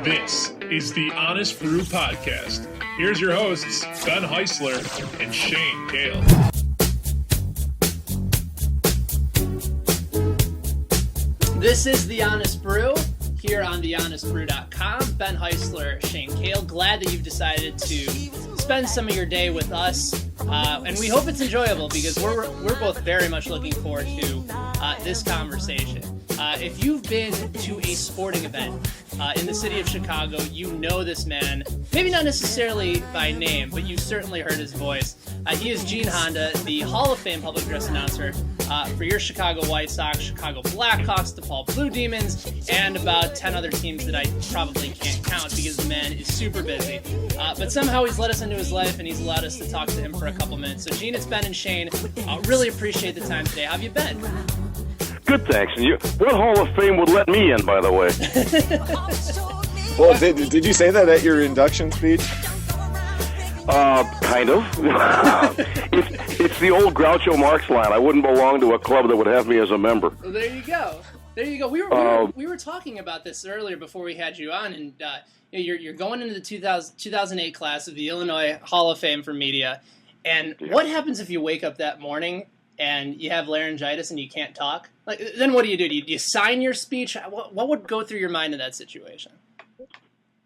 This is the Honest Brew Podcast. Here's your hosts, Ben Heisler and Shane Kale. This is the Honest Brew here on thehonestbrew.com. Ben Heisler, Shane Kale. Glad that you've decided to spend some of your day with us, and we hope it's enjoyable because we're both very much looking forward to this conversation. If you've been to a sporting event in the city of Chicago, you know this man, maybe not necessarily by name, but you've certainly heard his voice. He is Gene Honda, the Hall of Fame public address announcer for your Chicago White Sox, Chicago Blackhawks, DePaul Blue Demons, and about 10 other teams that I probably can't count because the man is super busy. But somehow he's let us into his life and he's allowed us to talk to him for a couple minutes. So Gene, it's Ben and Shayn. Really appreciate the time today. How have you been? Good, thanks. And what Hall of Fame would let me in, by the way? Well, did you say that at your induction speech? Kind of. It's the old Groucho Marx line. I wouldn't belong to a club that would have me as a member. Well, there you go. We were talking about this earlier before we had you on, and you're going into the 2008 class of the Illinois Hall of Fame for media. And what happens if you wake up that morning and you have laryngitis and you can't talk? Like, then what do? Do you sign your speech? What would go through your mind in that situation?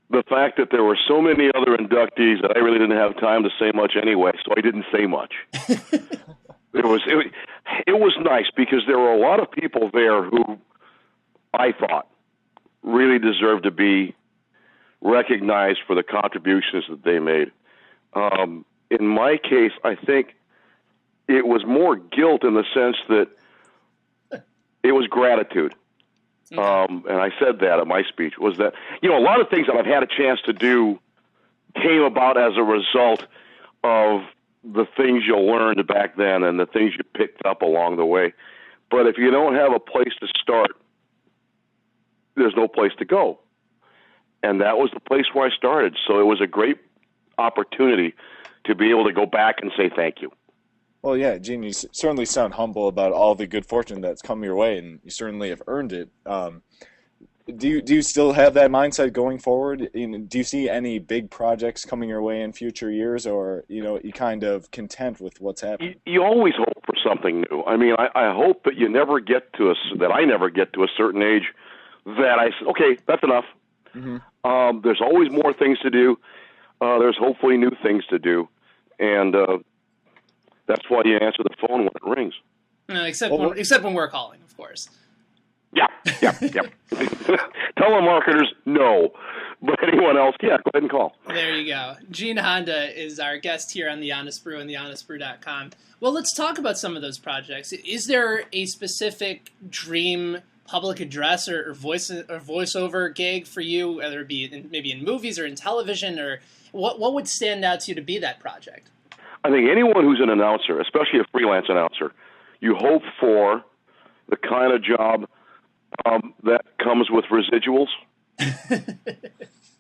The fact that there were so many other inductees that I really didn't have time to say much anyway, so I didn't say much. It was nice because there were a lot of people there who I thought really deserved to be recognized for the contributions that they made. In my case, I think it was more guilt in the sense that it was gratitude. And I said that at my speech, was that, a lot of things that I've had a chance to do came about as a result of the things you learned back then and the things you picked up along the way. But if you don't have a place to start, there's no place to go. And that was the place where I started. So it was a great opportunity to be able to go back and say thank you. Well, yeah, Gene, you certainly sound humble about all the good fortune that's come your way, and you certainly have earned it. Do you still have that mindset going forward? Do you see any big projects coming your way in future years, or you kind of content with what's happening? You always hope for something new. I mean, I hope that I never get to a certain age that I say, okay, that's enough. Mm-hmm. There's always more things to do. There's hopefully new things to do, and that's why you answer the phone when it rings. Except when we're calling, of course. Yeah. Telemarketers, no. But anyone else, go ahead and call. There you go. Gene Honda is our guest here on The Honest Brew and thehonestbrew.com. Well, let's talk about some of those projects. Is there a specific dream public address or voiceover gig for you, whether it be maybe in movies or in television, or what would stand out to you to be that project? I think anyone who's an announcer, especially a freelance announcer, you hope for the kind of job that comes with residuals.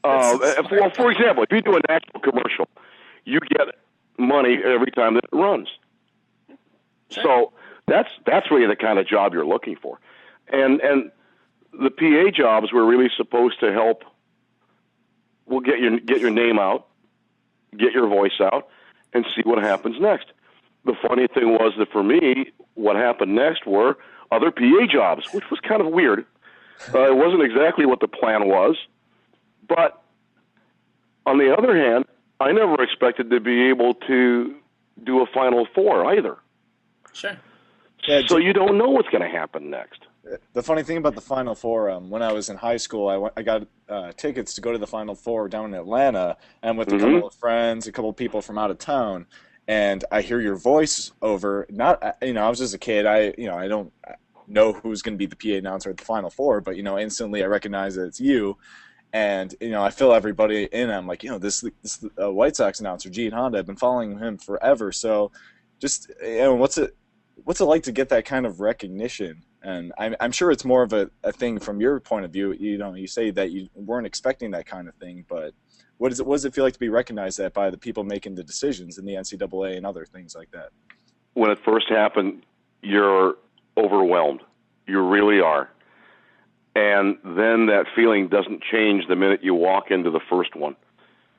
For example, if you do a national commercial, you get money every time that it runs. Sure. So that's really the kind of job you're looking for. And the PA jobs were really supposed to help. We'll get your name out, get your voice out, and see what happens next. The funny thing was that for me, what happened next were other PA jobs, which was kind of weird. It wasn't exactly what the plan was. But on the other hand, I never expected to be able to do a Final Four either. Sure. So you don't know what's going to happen next. The funny thing about the Final Four, when I was in high school, I got tickets to go to the Final Four down in Atlanta, and with a couple of friends, a couple of people from out of town, and I hear your voice over. I was just a kid. I don't know who's going to be the PA announcer at the Final Four, but instantly I recognize that it's you, and I fill everybody in. I'm like, this White Sox announcer, Gene Honda. I've been following him forever. So, just what's it like to get that kind of recognition? And I'm sure it's more of a thing from your point of view. You say that you weren't expecting that kind of thing, but what does it feel like to be recognized that by the people making the decisions in the NCAA and other things like that? When it first happened, you're overwhelmed. You really are. And then that feeling doesn't change the minute you walk into the first one.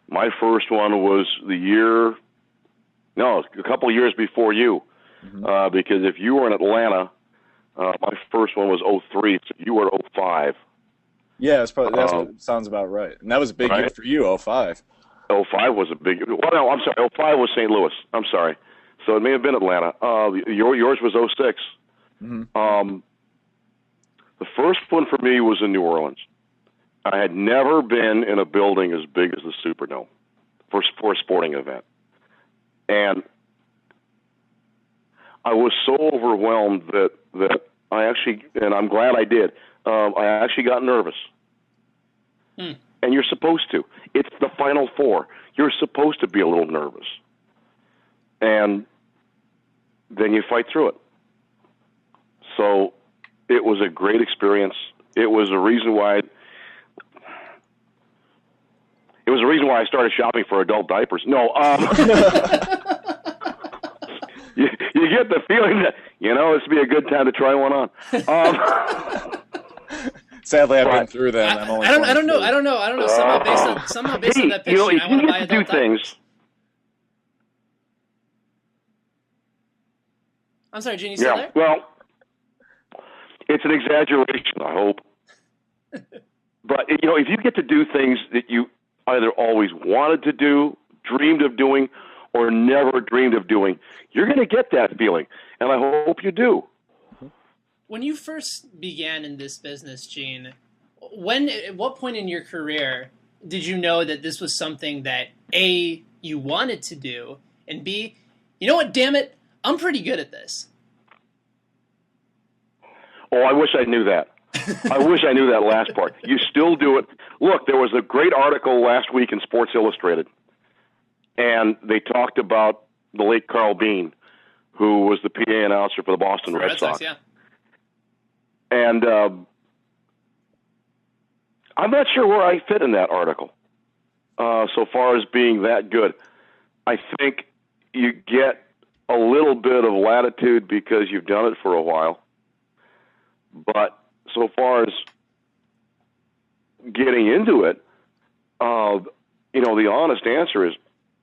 My first one was a couple of years before you, because if you were in Atlanta, my first one was 03, so you were 05. Yeah, that sounds about right. And that was a big year for you, 05. 05 was a big. Well, no, I'm sorry. 05 was St. Louis. I'm sorry. So it may have been Atlanta. Yours was 06. The first one for me was in New Orleans. I had never been in a building as big as the Superdome for a sporting event. And I was so overwhelmed that I actually, and I'm glad I did, I actually got nervous. And you're supposed to. It's the Final Four. You're supposed to be a little nervous. And then you fight through it. So it was a great experience. It was a reason why I started shopping for adult diapers. No, you get the feeling that, this would be a good time to try one on. Sadly, I've been through that. I don't know. Somehow based on that picture, I want to buy adult diapers. I'm sorry, Gene, you still there? Well, it's an exaggeration, I hope. But, if you get to do things that you either always wanted to do, dreamed of doing, or never dreamed of doing, you're going to get that feeling. And I hope you do. When you first began in this business, Gene, at what point in your career did you know that this was something that, A, you wanted to do, and B, you know what, damn it, I'm pretty good at this? Oh, I wish I knew that. I wish I knew that last part. You still do it. Look, there was a great article last week in Sports Illustrated, and they talked about the late Carl Bean, who was the PA announcer for the Boston Red Sox. Yeah. And I'm not sure where I fit in that article so far as being that good. I think you get a little bit of latitude because you've done it for a while. But so far as getting into it, the honest answer is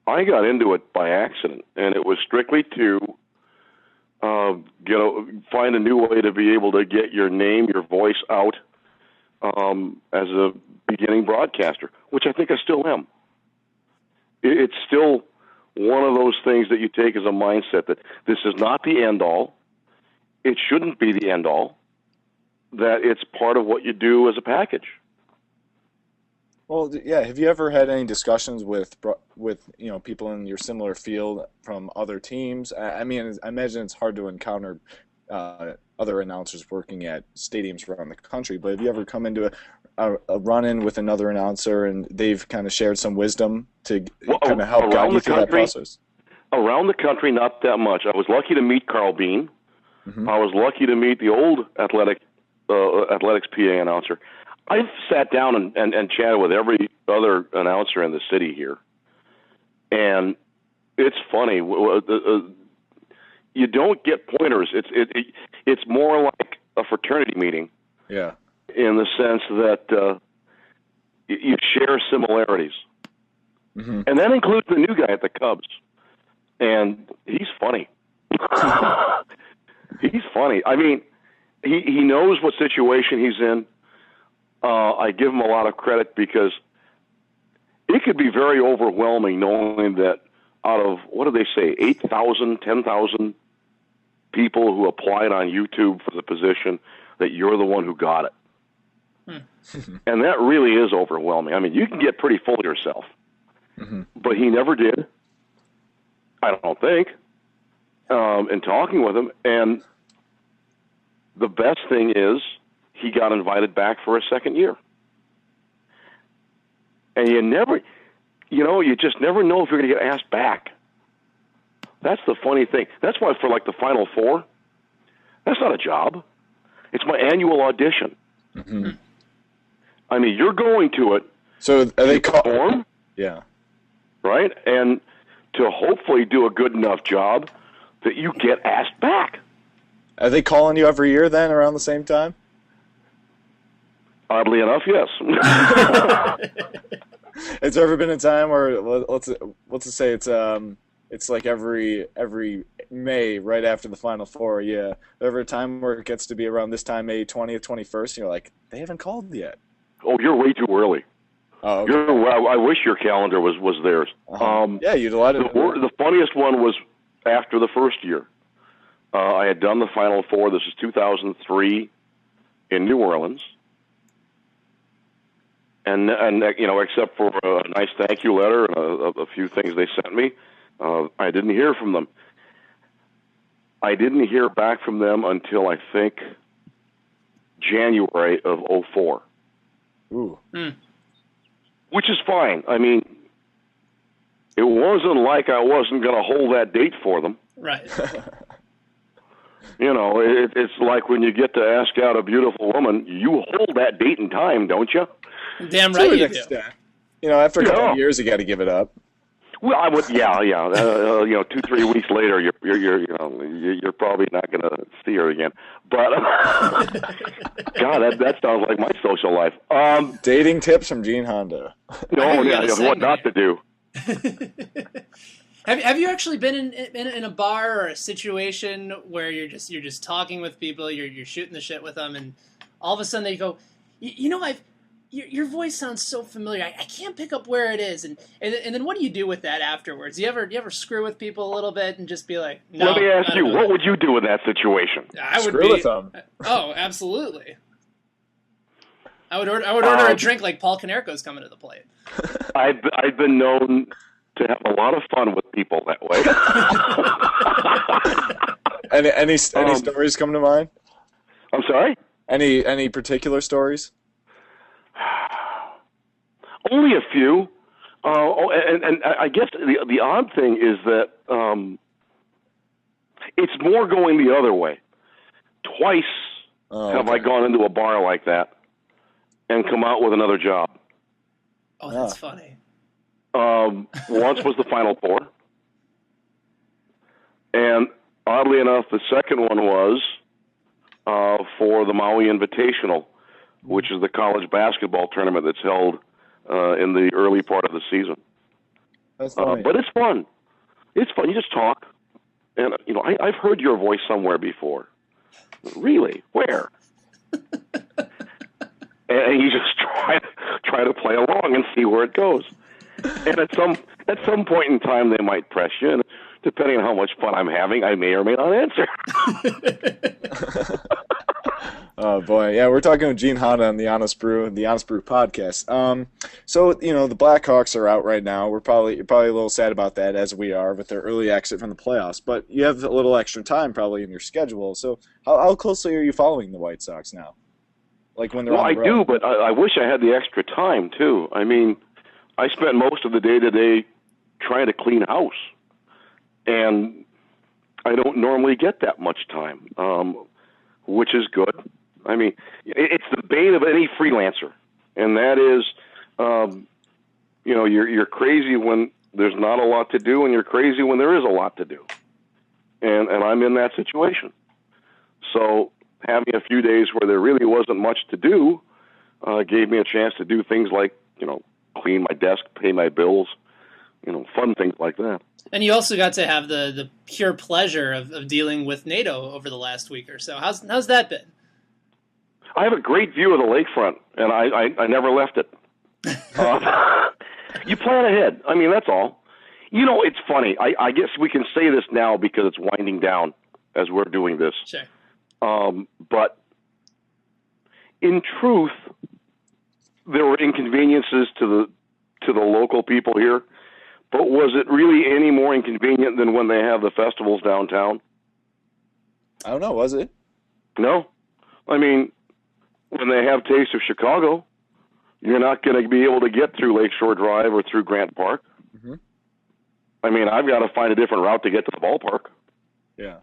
I got into it by accident, and it was strictly to find a new way to be able to get your name, your voice out as a beginning broadcaster, which I think I still am. It's still one of those things that you take as a mindset that this is not the end all. It shouldn't be the end all. That it's part of what you do as a package. Well, yeah. Have you ever had any discussions with people in your similar field from other teams? I mean, I imagine it's hard to encounter other announcers working at stadiums around the country. But have you ever come into a run-in with another announcer and they've kind of shared some wisdom to kind of help guide you through that process? Around the country, not that much. I was lucky to meet Carl Bean. I was lucky to meet the old athletics PA announcer. I've sat down and chatted with every other announcer in the city here. And it's funny. You don't get pointers. It's more like a fraternity meeting. Yeah. In the sense that you share similarities. And that includes the new guy at the Cubs. And he's funny. He's funny. I mean, he knows what situation he's in. I give him a lot of credit because it could be very overwhelming knowing that out of, what do they say, 8,000, 10,000 people who applied on YouTube for the position, that you're the one who got it. And that really is overwhelming. I mean, you can get pretty full of yourself. But he never did, I don't think, in talking with him. And the best thing is he got invited back for a second year. And you just never know if you're going to get asked back. That's the funny thing. That's why for like the Final Four, that's not a job. It's my annual audition. I mean, you're going to it. So are they perform? Yeah. Right? And to hopefully do a good enough job that you get asked back. Are they calling you every year then around the same time? Oddly enough, yes. Has there ever been a time where let's just say it's like every May right after the Final Four? Yeah, ever a time where it gets to be around this time, May 20th, 21st, and you're like, they haven't called yet. Oh, you're way too early. Oh, okay. I wish your calendar was theirs. Yeah, you'd let it. The funniest one was after the first year. I had done the Final Four. This is 2003 in New Orleans. And except for a nice thank you letter and a few things they sent me, I didn't hear from them. I didn't hear back from them until I think January of 2004. Ooh. Which is fine. I mean, it wasn't like I wasn't going to hold that date for them. Right. It's like when you get to ask out a beautiful woman, you hold that date and time, don't you? Damn right you do. After a couple of years, you got to give it up. Well, I would, yeah. 2-3 weeks later, you're probably not going to see her again. But God, that sounds like my social life. Dating tips from Gene Honda. What not to do. Have you actually been in a bar or a situation where you're just talking with people, you're shooting the shit with them, and all of a sudden they go, your voice sounds so familiar. I can't pick up where it is, and then what do you do with that afterwards? Do you ever screw with people a little bit and just be like, no? Let me ask you, what would you do in that situation? I would screw with them. Oh, absolutely. I would order a drink like Paul Konerko's coming to the plate. I've been known to have a lot of fun with people that way. Any stories come to mind? I'm sorry? Any particular stories? Only a few. And I guess the odd thing is that it's more going the other way. Twice have I gone into a bar like that and come out with another job. Oh, that's funny. Once was the Final Four. And oddly enough, the second one was for the Maui Invitational, which is the college basketball tournament that's held in the early part of the season. That's funny. But it's fun. It's fun. You just talk. And, I've heard your voice somewhere before. Really? Where? And you just try to play along and see where it goes. And at some point in time, they might press you, and depending on how much fun I'm having, I may or may not answer. Oh boy, yeah, we're talking with Gene Honda on the Honest Brew podcast. So the Blackhawks are out right now. You're probably a little sad about that, as we are, with their early exit from the playoffs. But you have a little extra time probably in your schedule. So how closely are you following the White Sox now? Like when they're on the road? I do, but I wish I had the extra time too. I mean, I spent most of the day-to-day trying to clean house, and I don't normally get that much time, which is good. I mean, it's the bane of any freelancer, and that is, you're crazy when there's not a lot to do, and you're crazy when there is a lot to do, and I'm in that situation. So having a few days where there really wasn't much to do gave me a chance to do things like, clean my desk, pay my bills, fun things like that. And you also got to have the pure pleasure of dealing with NATO over the last week or so. How's that been? I have a great view of the lakefront, and I never left it. You plan ahead. I mean, that's all. It's funny. I guess we can say this now because it's winding down as we're doing this. Sure. But in truth, there were inconveniences to the local people here. But was it really any more inconvenient than when they have the festivals downtown? I don't know. Was it? No. I mean, when they have Taste of Chicago, you're not going to be able to get through Lakeshore Drive or through Grant Park. Mm-hmm. I mean, I've got to find a different route to get to the ballpark. Yeah.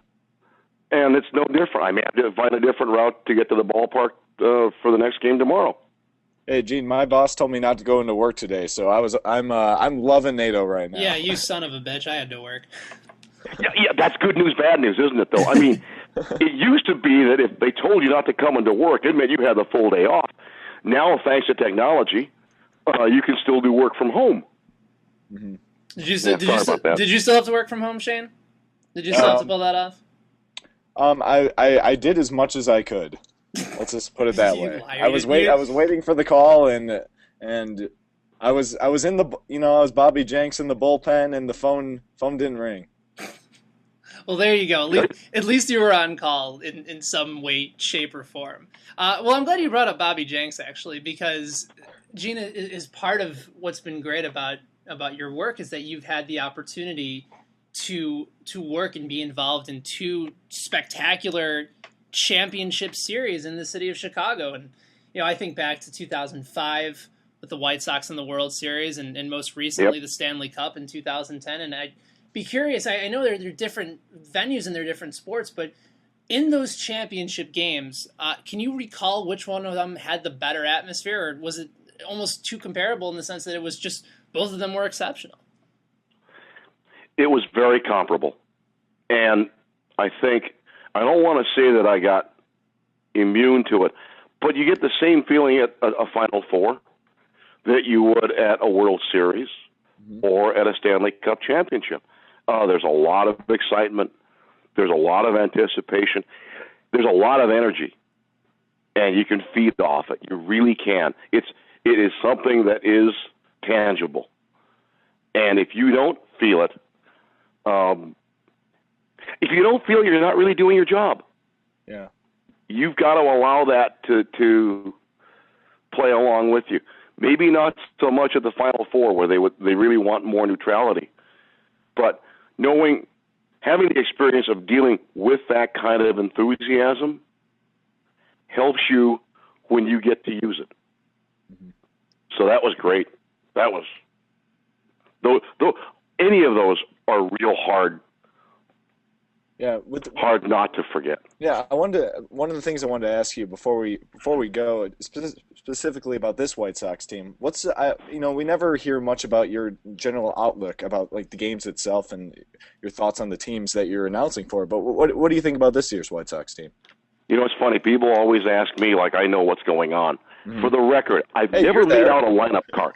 And it's no different. I may have to find a different route to get to the ballpark for the next game tomorrow. Hey, Gene, my boss told me not to go into work today, so I'm loving NATO right now. Yeah, you son of a bitch. I had to work. Yeah, that's good news, bad news, isn't it, though? I mean, it used to be that if they told you not to come into work, it meant you had the full day off. Now, thanks to technology, you can still do work from home. Mm-hmm. Did you still have to work from home, Shane? Did you still have to pull that off? I did as much as I could. Let's just put it that way. Liar. I was waiting for the call, and I was in the, I was Bobby Jenks in the bullpen, and the phone didn't ring. Well, there you go. At least you were on call in some way, shape, or form. Well, I'm glad you brought up Bobby Jenks, actually, because Gina is part of what's been great about your work is that you've had the opportunity to work and be involved in two spectacular championship series in the city of Chicago. And, I think back to 2005 with the White Sox in the World Series and most recently the Stanley Cup in 2010. And I'd be curious, I know there are different venues and there are different sports, but in those championship games, can you recall which one of them had the better atmosphere, or was it almost too comparable in the sense that it was just both of them were exceptional? It was very comparable. And I think, I don't want to say that I got immune to it, but you get the same feeling at a Final Four that you would at a World Series or at a Stanley Cup championship. There's a lot of excitement. There's a lot of anticipation. There's a lot of energy, and you can feed off it. You really can. It is something that is tangible, and if you don't feel it, you're not really doing your job. Yeah, you've got to allow that to play along with you. Maybe not so much at the Final Four where they really want more neutrality, but having the experience of dealing with that kind of enthusiasm helps you when you get to use it. Mm-hmm. So that was great. That was, though any of those are real hard. Yeah, hard not to forget. Yeah, one of the things I wanted to ask you before we go, specifically about this White Sox team. We never hear much about your general outlook about like the games itself and your thoughts on the teams that you're announcing for. But what do you think about this year's White Sox team? It's funny. People always ask me like I know what's going on. Mm-hmm. For the record, I've never never made out a lineup card.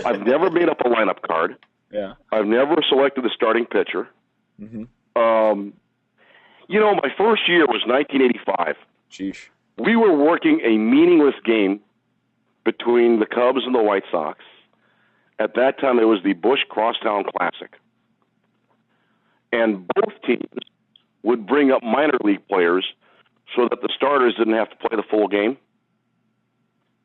I've never made up a lineup card. Yeah. I've never selected the starting pitcher. Mm-hmm. My first year was 1985. Sheesh. We were working a meaningless game between the Cubs and the White Sox. At that time, it was the Busch Crosstown Classic. And both teams would bring up minor league players so that the starters didn't have to play the full game.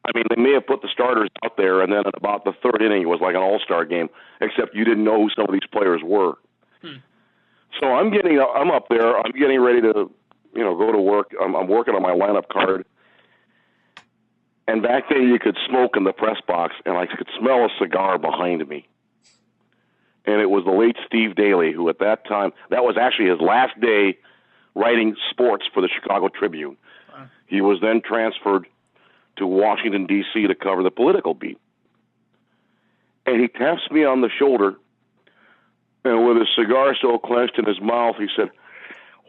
I mean, they may have put the starters out there, and then at about the third inning, it was like an all-star game, except you didn't know who some of these players were. So I'm up there. I'm getting ready to, go to work. I'm working on my lineup card. And back then you could smoke in the press box, and I could smell a cigar behind me. And it was the late Steve Daly, who at that time, that was actually his last day writing sports for the Chicago Tribune. Wow. He was then transferred to Washington, D.C. to cover the political beat. And he taps me on the shoulder, and with his cigar still clenched in his mouth, he said,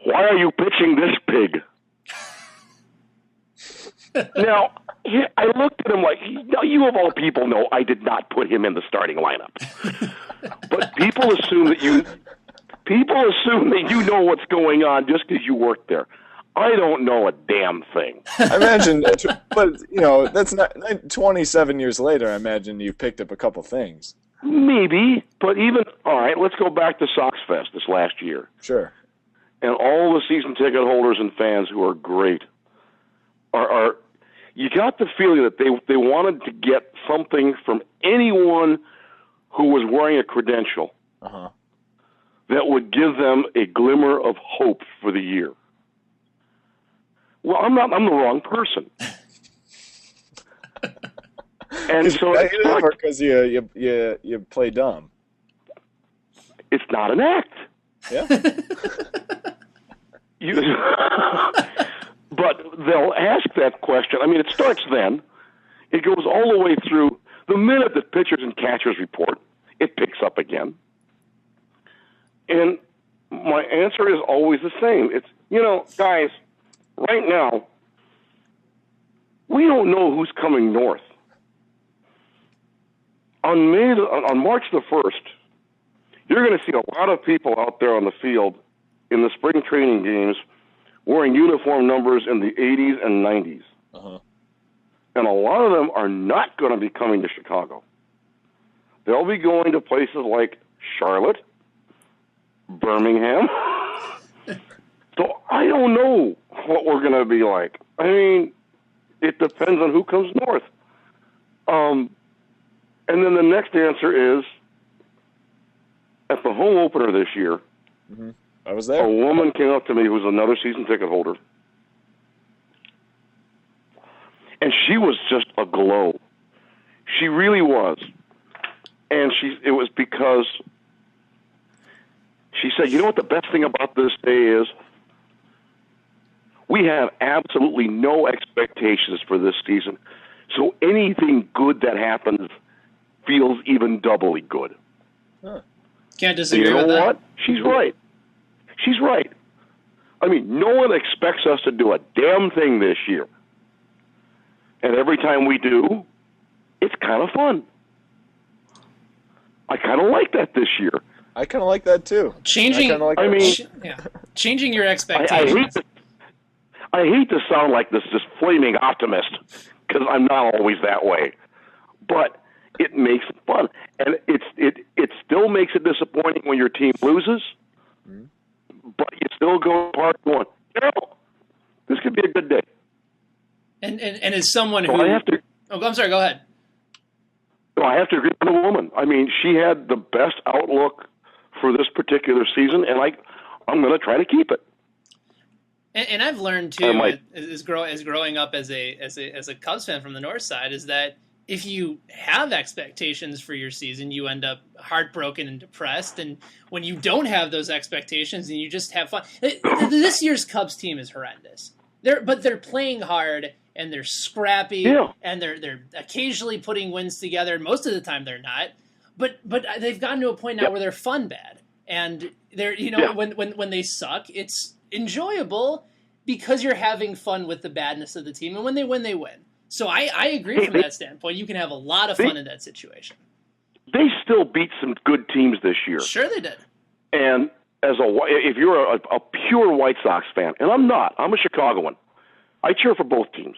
"Why are you pitching this pig?" Now, I looked at him like, you of all people know I did not put him in the starting lineup. But people assume that you know what's going on just because you work there. I don't know a damn thing. I imagine, but that's not 27 years later. I imagine you've picked up a couple things. Maybe, but all right, let's go back to Sox Fest this last year. Sure. And all the season ticket holders and fans who are great are you got the feeling that they wanted to get something from anyone who was wearing a credential that would give them a glimmer of hope for the year. Well, I'm the wrong person. And so because you play dumb. It's not an act. Yeah. But they'll ask that question. I mean, it starts then. It goes all the way through. The minute that pitchers and catchers report, it picks up again. And my answer is always the same. It's, guys, right now, we don't know who's coming north. On March the 1st, you're going to see a lot of people out there on the field in the spring training games wearing uniform numbers in the 80s and 90s. Uh-huh. And a lot of them are not going to be coming to Chicago. They'll be going to places like Charlotte, Birmingham. So I don't know what we're going to be like. I mean, it depends on who comes north. And then the next answer is, at the home opener this year, Mm-hmm. I was there. a woman came up to me who was another season ticket holder, and she was just aglow. She really was. And it was because she said, you know what the best thing about this day is? We have absolutely no expectations for this season, so anything good that happens feels even doubly good. Huh. Can't disagree You know with that. what? She's right. She's right. I mean, no one expects us to do a damn thing this year. And every time we do, it's kind of fun. I kind of like that this year. I kind of like that too. Changing, I mean, changing your I expectations. hate to sound like this flaming optimist, because I'm not always that way. But it makes it fun. And it still makes it disappointing when your team loses, but you still go part one. You know, this could be a good day. And as someone So who... I have to... Oh, I'm sorry, go ahead. No, I have to agree with the woman. I mean, she had the best outlook for this particular season, and I'm going to try to keep it. And I've learned too, as growing up as a Cubs fan from the North Side, is that if you have expectations for your season, you end up heartbroken and depressed. And when you don't have those expectations and you just have fun, this year's Cubs team is horrendous. They're playing hard and they're scrappy, Yeah. and they're occasionally putting wins together. And most of the time they're not. But they've gotten to a point now where they're fun bad, and they're when they suck, it's enjoyable because you're having fun with the badness of the team, and when they win, they win. So I agree from that standpoint. You can have a lot of fun in that situation. They still beat some good teams this year. Sure they did. And if you're a pure White Sox fan, and I'm not, I'm a Chicagoan. I cheer for both teams.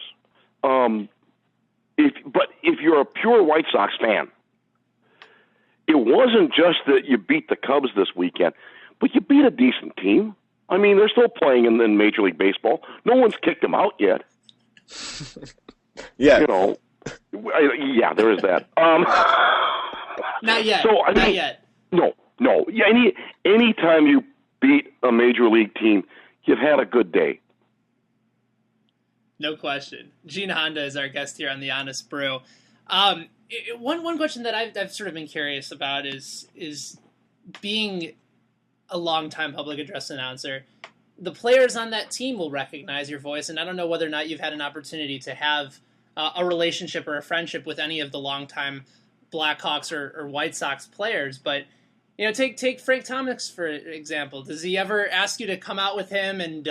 But if you're a pure White Sox fan, it wasn't just that you beat the Cubs this weekend, but you beat a decent team. I mean, they're still playing in Major League Baseball. No one's kicked them out yet. Yeah. You know, yeah, there is that. Not yet. So, Not yet. No. Yeah, any time you beat a Major League team, you've had a good day. No question. Gene Honda is our guest here on The Honest Brew. One question that I've sort of been curious about is being a longtime public address announcer. The players on that team will recognize your voice, and I don't know whether or not you've had an opportunity to have a relationship or a friendship with any of the longtime Blackhawks or White Sox players, but take Frank Thomas for example. Does he ever ask you to come out with him and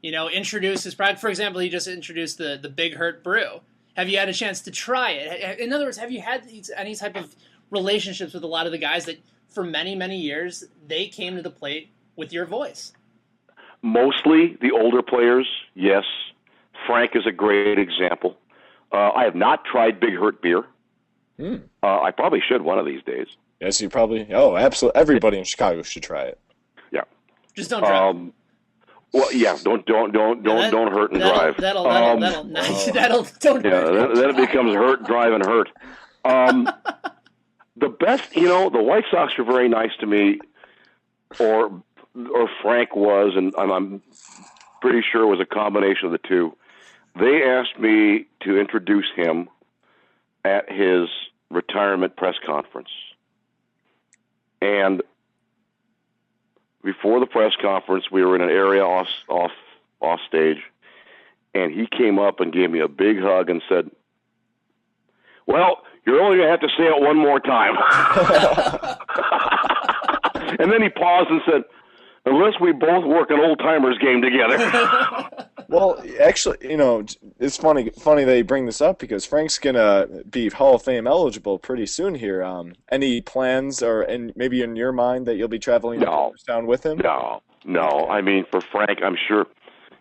introduce his product? For example, he just introduced the Big Hurt Brew. Have you had a chance to try it? In other words, have you had any type of relationships with a lot of the guys that for many, many years they came to the plate with your voice? Mostly the older players, yes. Frank is a great example. I have not tried Big Hurt beer. I probably should one of these days. Yes, you probably. Oh, absolutely. Everybody in Chicago should try it. Yeah. Just don't drive. Well, yeah. Don't hurt and drive. That'll don't. Yeah, then it becomes hurt, drive, and hurt. The best, the White Sox were very nice to me, or Frank was, and I'm pretty sure it was a combination of the two. They asked me to introduce him at his retirement press conference. And before the press conference, we were in an area off stage, and he came up and gave me a big hug and said, "Well, you're only going to have to say it one more time." And then he paused and said, "Unless we both work an old-timers game together." Well, actually, it's funny that you bring this up because Frank's gonna be Hall of Fame eligible pretty soon here. Any plans, and maybe in your mind, that you'll be traveling to Cooperstown with him? No. I mean, for Frank, I'm sure,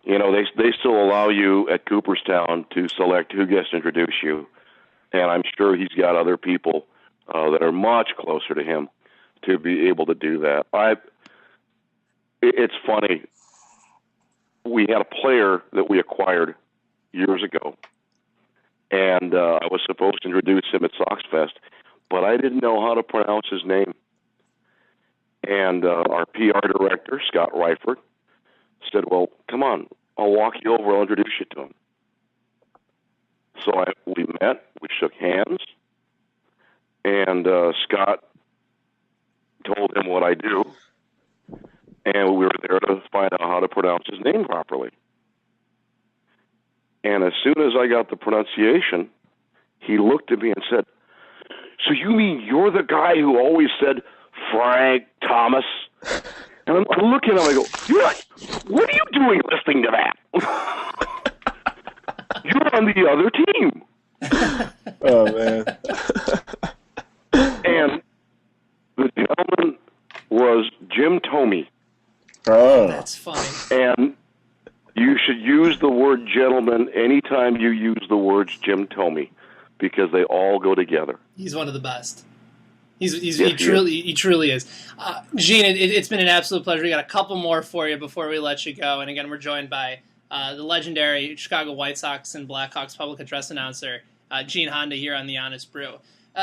they still allow you at Cooperstown to select who gets to introduce you, and I'm sure he's got other people that are much closer to him to be able to do that. It's funny. We had a player that we acquired years ago, and I was supposed to introduce him at Sox Fest, but I didn't know how to pronounce his name. And our PR director, Scott Reifert, said, well, come on, I'll walk you over, I'll introduce you to him. So we met, we shook hands, and Scott told him what I do. And we were there to find out how to pronounce his name properly. And as soon as I got the pronunciation, he looked at me and said, so you mean you're the guy who always said Frank Thomas? And I'm looking at him, I go, what are you doing listening to that? You're on the other team. Oh, man. And the gentleman was Jim Thome. Oh. That's funny. And you should use the word gentleman anytime you use the words Jim Thome, because they all go together. He's one of the best. He truly is. Gene, it's been an absolute pleasure. We got a couple more for you before we let you go. And again, we're joined by the legendary Chicago White Sox and Blackhawks public address announcer, Gene Honda, here on The Honest Brew.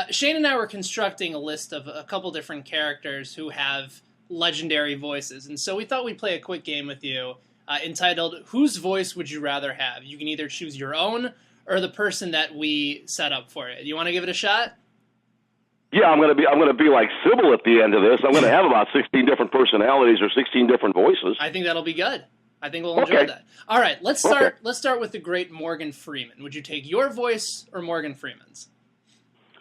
Shane and I were constructing a list of a couple different characters who have legendary voices. And so we thought we'd play a quick game with you entitled, Whose Voice Would You Rather Have? You can either choose your own or the person that we set up for it. You want to give it a shot? Yeah, I'm gonna be like Sybil at the end of this. I'm gonna have about 16 different personalities or 16 different voices. I think that'll be good. I think we'll enjoy that. All right, let's start. Let's start with the great Morgan Freeman. Would you take your voice or Morgan Freeman's?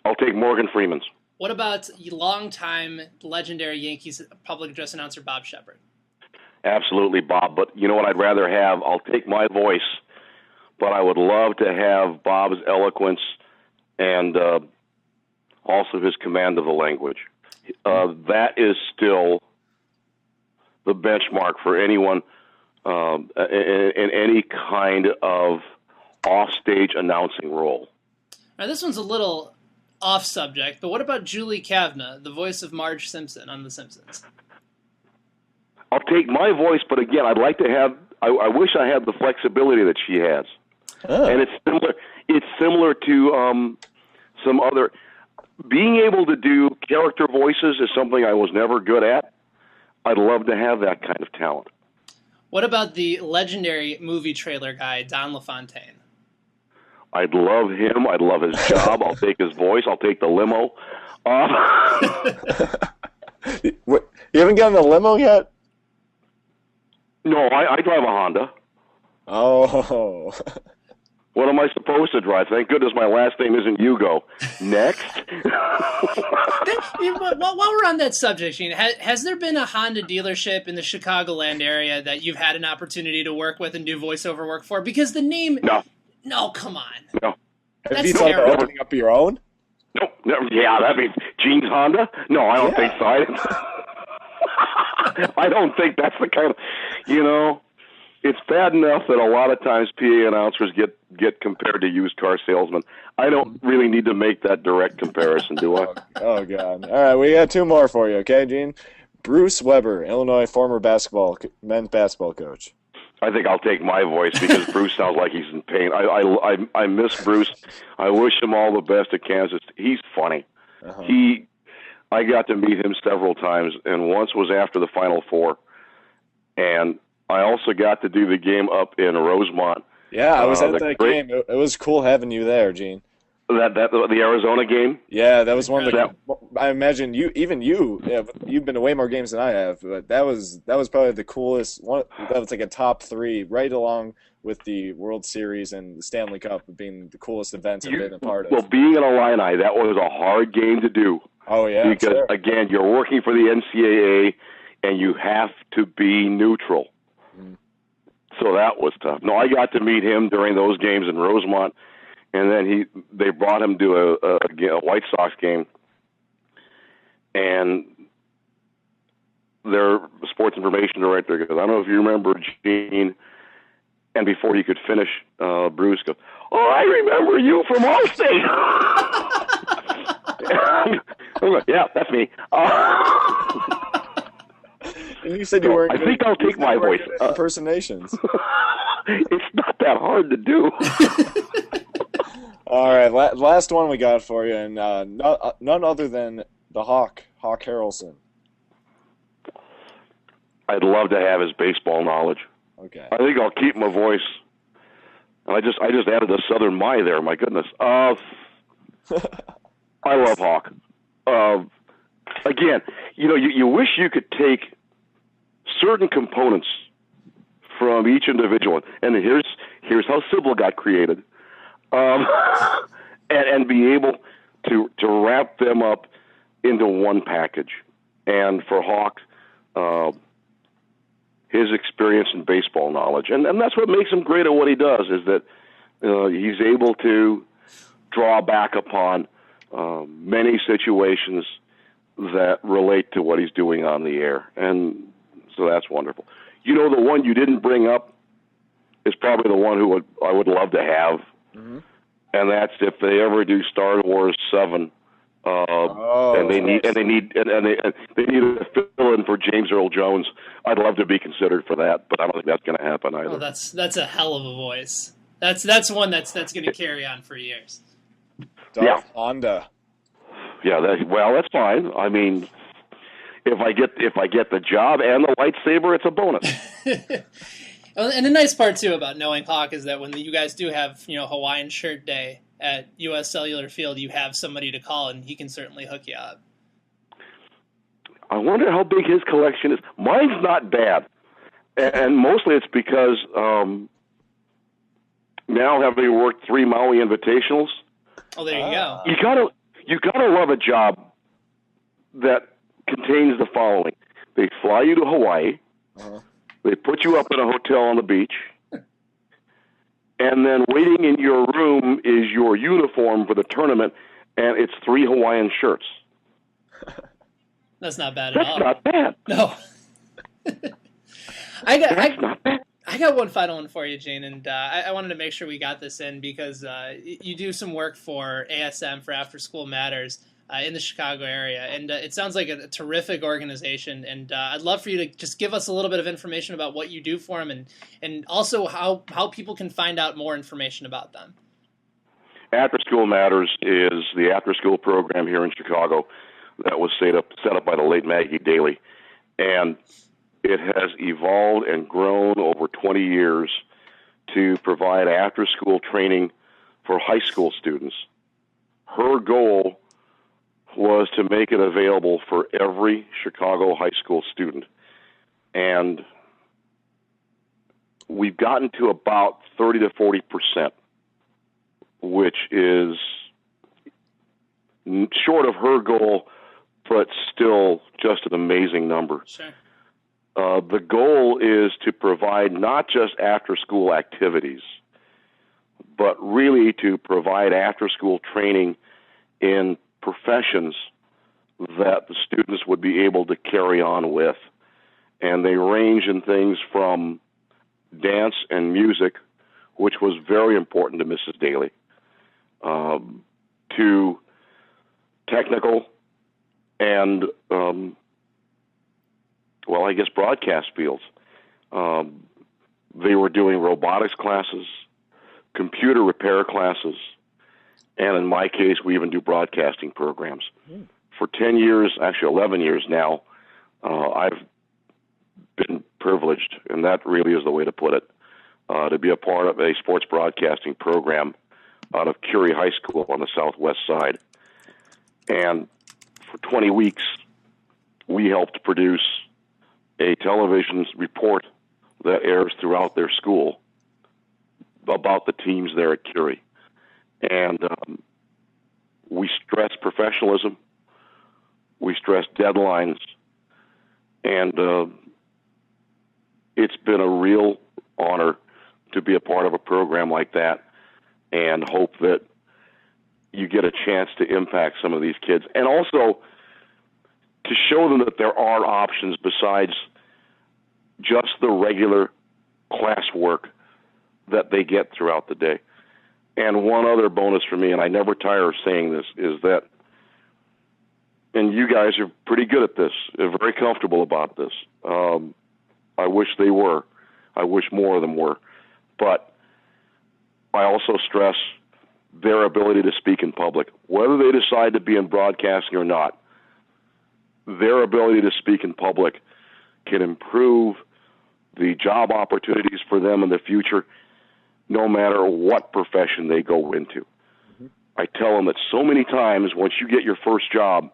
I'll take Morgan Freeman's. What about longtime legendary Yankees public address announcer Bob Shepard? Absolutely, Bob. But you know what I'd rather have? I'll take my voice, but I would love to have Bob's eloquence and also his command of the language. That is still the benchmark for anyone in any kind of offstage announcing role. Now, this one's a little off subject, but what about Julie Kavanaugh, the voice of Marge Simpson on The Simpsons? I'll take my voice, but again, I'd like to have. I wish I had the flexibility that she has, and it's similar. It's similar to some other. Being able to do character voices is something I was never good at. I'd love to have that kind of talent. What about the legendary movie trailer guy, Don LaFontaine? I'd love him. I'd love his job. I'll take his voice. I'll take the limo. What, you haven't gotten a limo yet? No, I drive a Honda. Oh. What am I supposed to drive? Thank goodness my last name isn't Hugo. Next. While we're on that subject, Shane, has there been a Honda dealership in the Chicagoland area that you've had an opportunity to work with and do voiceover work for? Because the name... No, come on. No. Have you thought about opening up your own? No, never. Yeah, that'd be Gene's Honda? No, I don't think so. I don't think that's the kind of... It's bad enough that a lot of times PA announcers get compared to used car salesmen. I don't really need to make that direct comparison, do I? Oh, God. All right, we got two more for you, okay, Gene? Bruce Weber, Illinois former men's basketball coach. I think I'll take my voice because Bruce sounds like he's in pain. I miss Bruce. I wish him all the best at Kansas. He's funny. Uh-huh. I got to meet him several times, and once was after the Final Four. And I also got to do the game up in Rosemont. Yeah, I was at that game. It was cool having you there, Gene. The Arizona game? Yeah, that was one of the. I imagine you've been to way more games than I have, but that was probably the coolest one. That was like a top 3, right along with the World Series and the Stanley Cup being the coolest events I've been a part of. Well, being an Illini, that was a hard game to do. Oh yeah, because again, you're working for the NCAA, and you have to be neutral. So that was tough. No, I got to meet him during those games in Rosemont, and then they brought him to a White Sox game, and their sports information director goes, I don't know if you remember Gene, and before he could finish, Bruce goes, oh, I remember you from Allstate. I'm like, yeah, that's me. And you said you weren't. I think I'll take my voice. Impersonations. It's not that hard to do. All right, last one we got for you, and none other than the Hawk Harrelson. I'd love to have his baseball knowledge. Okay. I think I'll keep my voice. And I just added a Southern my there. My goodness. I love Hawk. Again, you wish you could take certain components from each individual, and here's how Sybil got created, and be able to wrap them up into one package. And for Hawk, his experience in baseball knowledge, and that's what makes him great at what he does, is that he's able to draw back upon many situations that relate to what he's doing on the air, and so that's wonderful. The one you didn't bring up is probably the one I would love to have, and that's if they ever do Star Wars 7. And they need a fill-in for James Earl Jones. I'd love to be considered for that, but I don't think that's going to happen either. Oh, that's a hell of a voice. That's one that's going to carry on for years. Darth Honda. Yeah, that's fine. I mean, if I get the job and the lightsaber, it's a bonus. And the nice part too about knowing Hawk is that when you guys do have Hawaiian Shirt Day at U.S. Cellular Field, you have somebody to call, and he can certainly hook you up. I wonder how big his collection is. Mine's not bad, and mostly it's because now having worked 3 Maui Invitationals. Oh, there you go. You gotta love a job that contains the following: they fly you to Hawaii, they put you up in a hotel on the beach. And then waiting in your room is your uniform for the tournament, and it's 3 Hawaiian shirts. That's not bad at all. That's not bad. No. That's not bad. I got one final one for you, Jane, and I wanted to make sure we got this in because you do some work for ASM, for After School Matters, in the Chicago area, and it sounds like a terrific organization, and I'd love for you to just give us a little bit of information about what you do for them, and also how people can find out more information about them. After School Matters is the after-school program here in Chicago that was set up by the late Maggie Daly, and it has evolved and grown over 20 years to provide after-school training for high school students. Her goal was to make it available for every Chicago high school student. And we've gotten to about 30 to 40%, which is short of her goal, but still just an amazing number. Sure. The goal is to provide not just after-school activities, but really to provide after-school training in professions that the students would be able to carry on with. And they range in things from dance and music, which was very important to Mrs. Daly, to technical and, broadcast fields. They were doing robotics classes, computer repair classes, and in my case, we even do broadcasting programs. For 10 years, actually 11 years now, I've been privileged, and that really is the way to put it, to be a part of a sports broadcasting program out of Curie High School on the southwest side. And for 20 weeks, we helped produce a television report that airs throughout their school about the teams there at Curie. And we stress professionalism, we stress deadlines, and it's been a real honor to be a part of a program like that, and hope that you get a chance to impact some of these kids, and also to show them that there are options besides just the regular classwork that they get throughout the day. And one other bonus for me, and I never tire of saying this, is that, and you guys are pretty good at this, are very comfortable about this. I wish they were. I wish more of them were. But I also stress their ability to speak in public. Whether they decide to be in broadcasting or not, their ability to speak in public can improve the job opportunities for them in the future, no matter what profession they go into. Mm-hmm. I tell them that so many times, once you get your first job,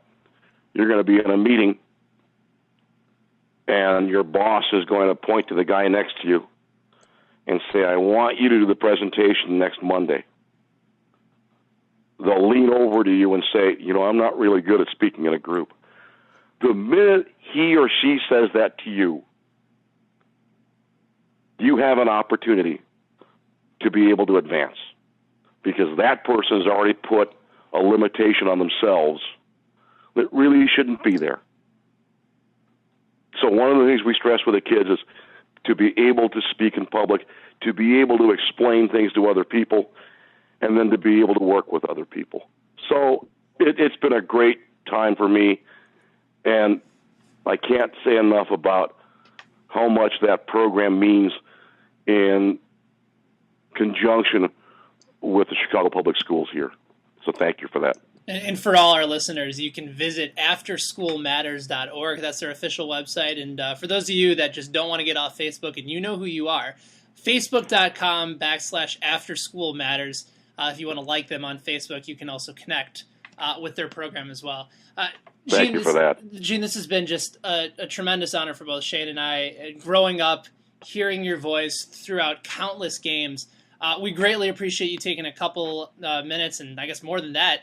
you're going to be in a meeting and your boss is going to point to the guy next to you and say, I want you to do the presentation next Monday. They'll lean over to you and say, I'm not really good at speaking in a group. The minute he or she says that to you, you have an opportunity to be able to advance, because that person has already put a limitation on themselves that really shouldn't be there. So one of the things we stress with the kids is to be able to speak in public, to be able to explain things to other people, and then to be able to work with other people. So it's been a great time for me, and I can't say enough about how much that program means in conjunction with the Chicago Public Schools here. So thank you for that. And for all our listeners, you can visit afterschoolmatters.org. That's their official website. And for those of you that just don't want to get off Facebook and you know who you are, facebook.com/afterschoolmatters. If you want to like them on Facebook, you can also connect with their program as well. Thank you for that. Gene, this has been just a tremendous honor for both Shayn and I. Growing up, hearing your voice throughout countless games, we greatly appreciate you taking a couple minutes, and I guess more than that.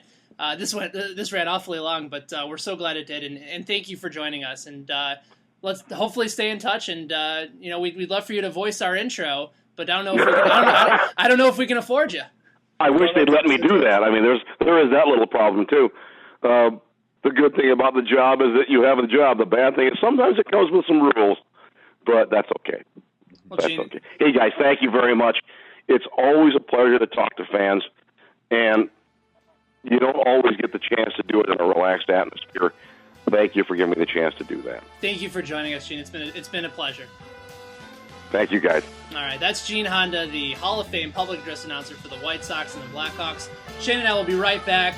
This ran awfully long, but we're so glad it did, and thank you for joining us. And let's hopefully stay in touch. And we'd love for you to voice our intro, but I don't know if we can, I don't know if we can afford you. I wish they'd let me do that. I mean, there is that little problem too. The good thing about the job is that you have a job. The bad thing is sometimes it comes with some rules, but that's okay. Well, that's Gene, okay. Hey guys, thank you very much. It's always a pleasure to talk to fans, and you don't always get the chance to do it in a relaxed atmosphere. Thank you for giving me the chance to do that. Thank you for joining us, Gene. It's been a pleasure. Thank you, guys. All right, that's Gene Honda, the Hall of Fame public address announcer for the White Sox and the Blackhawks. Shayn and I will be right back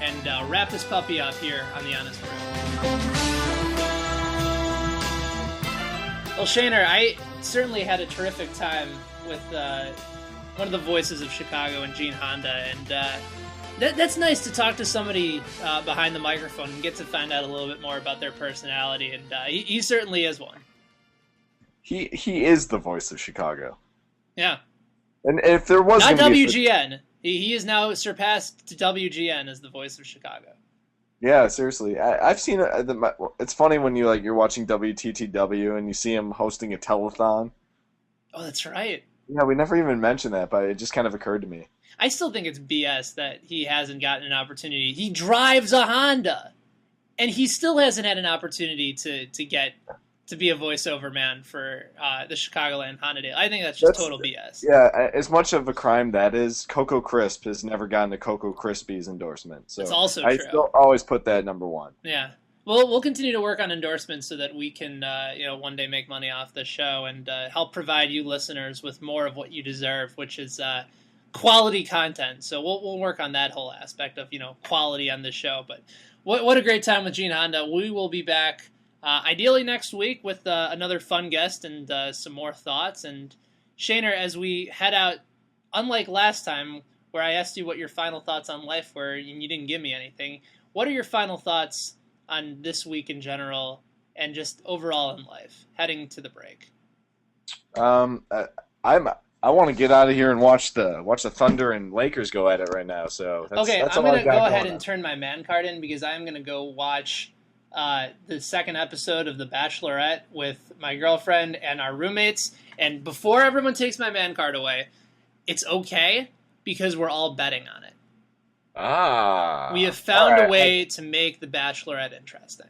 and wrap this puppy up here on The Honest Brew. Well, Shayner, I certainly had a terrific time with one of the voices of Chicago and Gene Honda, and that's nice to talk to somebody behind the microphone and get to find out a little bit more about their personality, and he certainly is one. He is the voice of Chicago. Yeah. And if there was not WGN, he is now surpassed to WGN as the voice of Chicago. Yeah, seriously, I've seen it. It's funny when you're watching WTTW and you see him hosting a telethon. Oh, that's right. Yeah, we never even mentioned that, but it just kind of occurred to me. I still think it's BS that he hasn't gotten an opportunity. He drives a Honda, and he still hasn't had an opportunity to be a voiceover man for the Chicagoland Honda Day. I think that's total BS. Yeah, as much of a crime that is, Cocoa Crisp has never gotten a Cocoa Krispies endorsement. So that's also true. I still always put that number one. Yeah. Well, we'll continue to work on endorsements so that we can, one day make money off the show and help provide you listeners with more of what you deserve, which is quality content. So we'll work on that whole aspect of, quality on the show. But what a great time with Gene Honda. We will be back ideally next week with another fun guest and some more thoughts. And Shayner, as we head out, unlike last time where I asked you what your final thoughts on life were and you didn't give me anything, what are your final thoughts on this week in general and just overall in life heading to the break? I want to get out of here and watch the Thunder and Lakers go at it right now. So that's I'm all going to go ahead on. and turn my man card in because I'm going to go watch the second episode of The Bachelorette with my girlfriend and our roommates. And before everyone takes my man card away, it's okay because we're all betting on it. We have found a way to make The Bachelorette interesting.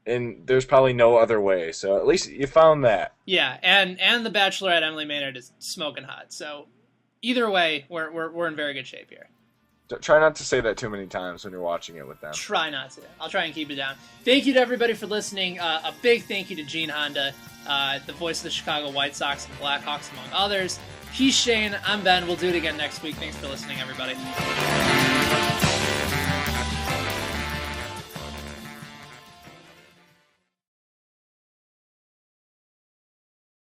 And there's probably no other way, so at least you found that. Yeah, and The Bachelorette, Emily Maynard, is smoking hot. So either way, we're in very good shape here. Try not to say that too many times when you're watching it with them. Try not to. I'll try and keep it down. Thank you to everybody for listening. A big thank you to Gene Honda, the voice of the Chicago White Sox and Blackhawks, among others. He's Shane. I'm Ben. We'll do it again next week. Thanks for listening, everybody.